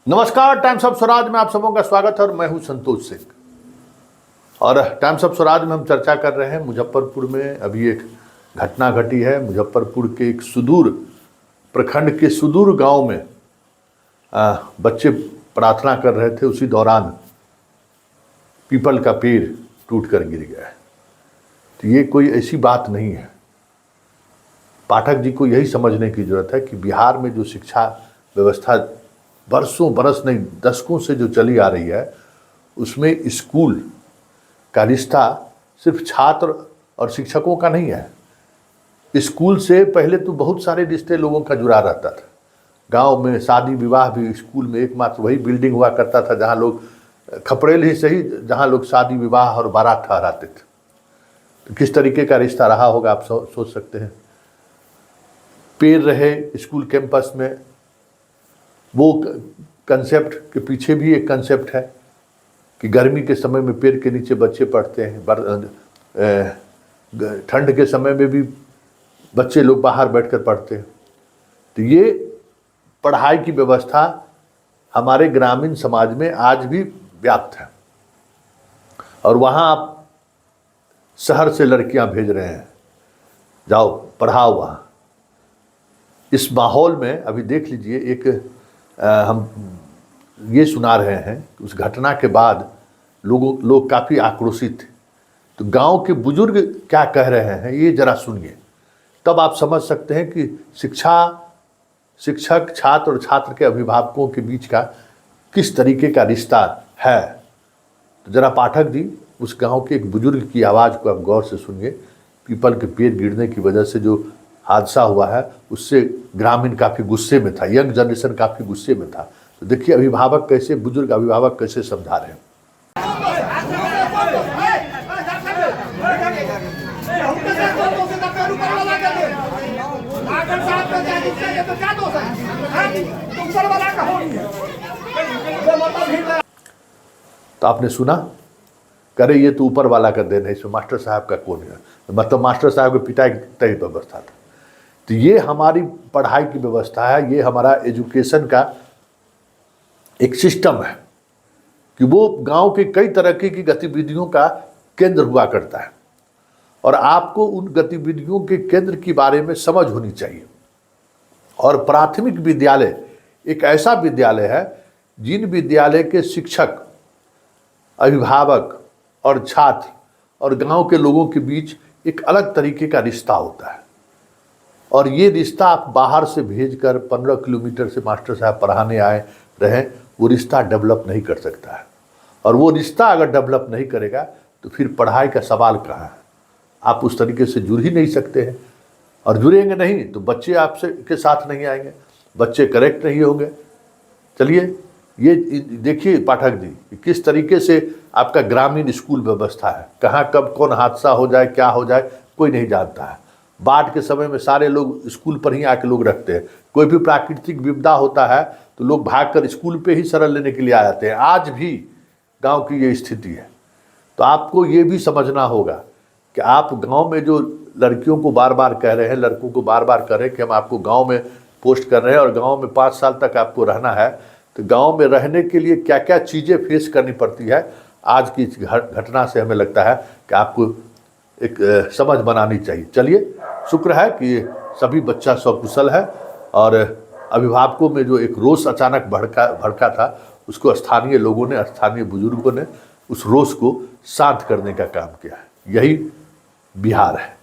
नमस्कार, times of Swaraj में आप सबों का स्वागत है और मैं हूं संतोष सिंह। और टाइम्स ऑफ स्वराज में हम चर्चा कर रहे हैं मुजफ्फरपुर में अभी एक घटना घटी है। मुजफ्फरपुर के एक सुदूर प्रखंड के सुदूर गांव में बच्चे प्रार्थना कर रहे थे, उसी दौरान पीपल का पेड़ टूट कर गिर गया। तो ये कोई ऐसी बात नहीं है। पाठक जी को यही समझने की जरूरत है कि बिहार में जो शिक्षा व्यवस्था बरसों बरस नहीं दशकों से जो चली आ रही है, उसमें स्कूल का रिश्ता सिर्फ छात्र और शिक्षकों का नहीं है। स्कूल से पहले तो बहुत सारे रिश्ते लोगों का जुड़ा रहता था। गांव में शादी विवाह भी स्कूल में एकमात्र वही बिल्डिंग हुआ करता था जहां लोग खपड़ेल ही सही, जहां लोग शादी विवाह और बारात ठहराते थे। तो किस तरीके का रिश्ता रहा होगा आप सोच सकते हैं। पेड़ रहे स्कूल कैंपस में, वो कंसेप्ट के पीछे भी एक कंसेप्ट है कि गर्मी के समय में पेड़ के नीचे बच्चे पढ़ते हैं, ठंड के समय में भी बच्चे लोग बाहर बैठकर पढ़ते हैं। तो ये पढ़ाई की व्यवस्था हमारे ग्रामीण समाज में आज भी व्याप्त है। और वहाँ आप शहर से लड़कियाँ भेज रहे हैं, जाओ पढ़ाओ वहाँ। इस माहौल में अभी देख लीजिए, एक हम ये सुना रहे हैं कि उस घटना के बाद लोग काफ़ी आक्रोशित थे। तो गांव के बुजुर्ग क्या कह रहे हैं ये जरा सुनिए, तब आप समझ सकते हैं कि शिक्षक छात्र और छात्र के अभिभावकों के बीच का किस तरीके का रिश्ता है। तो जरा पाठक जी उस गांव के एक बुजुर्ग की आवाज़ को आप गौर से सुनिए। पीपल के पेड़ गिरने की वजह से जो हादसा हुआ है उससे ग्रामीण काफ़ी गुस्से में था, यंग जनरेशन काफ़ी गुस्से में था। तो देखिए अभिभावक कैसे, बुजुर्ग अभिभावक कैसे समझा रहे हैं। तो आपने सुना, करे ये तो ऊपर वाला का देन है, इसमें मास्टर साहब का कौन है। मतलब मास्टर साहब की पिटाई तय व्यवस्था था। तो ये हमारी पढ़ाई की व्यवस्था है, ये हमारा एजुकेशन का एक सिस्टम है कि वो गांव के कई तरह की गतिविधियों का केंद्र हुआ करता है और आपको उन गतिविधियों के केंद्र के बारे में समझ होनी चाहिए। और प्राथमिक विद्यालय एक ऐसा विद्यालय है जिन विद्यालय के शिक्षक, अभिभावक और छात्र और गांव के लोगों के बीच एक अलग तरीके का रिश्ता होता है। और ये रिश्ता आप बाहर से भेजकर 15 किलोमीटर से मास्टर साहब पढ़ाने आए रहें, वो रिश्ता डेवलप नहीं कर सकता है। और वो रिश्ता अगर डेवलप नहीं करेगा तो फिर पढ़ाई का सवाल कहाँ है। आप उस तरीके से जुड़ ही नहीं सकते हैं, और जुड़ेंगे नहीं तो बच्चे आपसे के साथ नहीं आएंगे, बच्चे करेक्ट नहीं होंगे। चलिए ये देखिए पाठक जी किस तरीके से आपका ग्रामीण स्कूल व्यवस्था है। कहाँ कब कौन हादसा हो जाए, क्या हो जाए, कोई नहीं जानता है। बाढ़ के समय में सारे लोग स्कूल पर ही आके लोग रखते हैं। कोई भी प्राकृतिक विपदा होता है तो लोग भागकर स्कूल पे ही शरण लेने के लिए आ जाते हैं। आज भी गांव की ये स्थिति है। तो आपको ये भी समझना होगा कि आप गांव में जो लड़कियों को बार बार कह रहे हैं, लड़कों को बार बार कह रहे हैं कि हम आपको गांव में पोस्ट कर रहे हैं और गांव में 5 साल तक आपको रहना है, तो गांव में रहने के लिए क्या क्या चीज़ें फेस करनी पड़ती है, आज की घटना से हमें लगता है कि आपको एक समझ बनानी चाहिए। चलिए शुक्र है कि सभी बच्चा सकुशल है और अभिभावकों में जो एक रोष अचानक भड़का था उसको स्थानीय लोगों ने, स्थानीय बुजुर्गों ने उस रोष को शांत करने का काम किया है। यही बिहार है।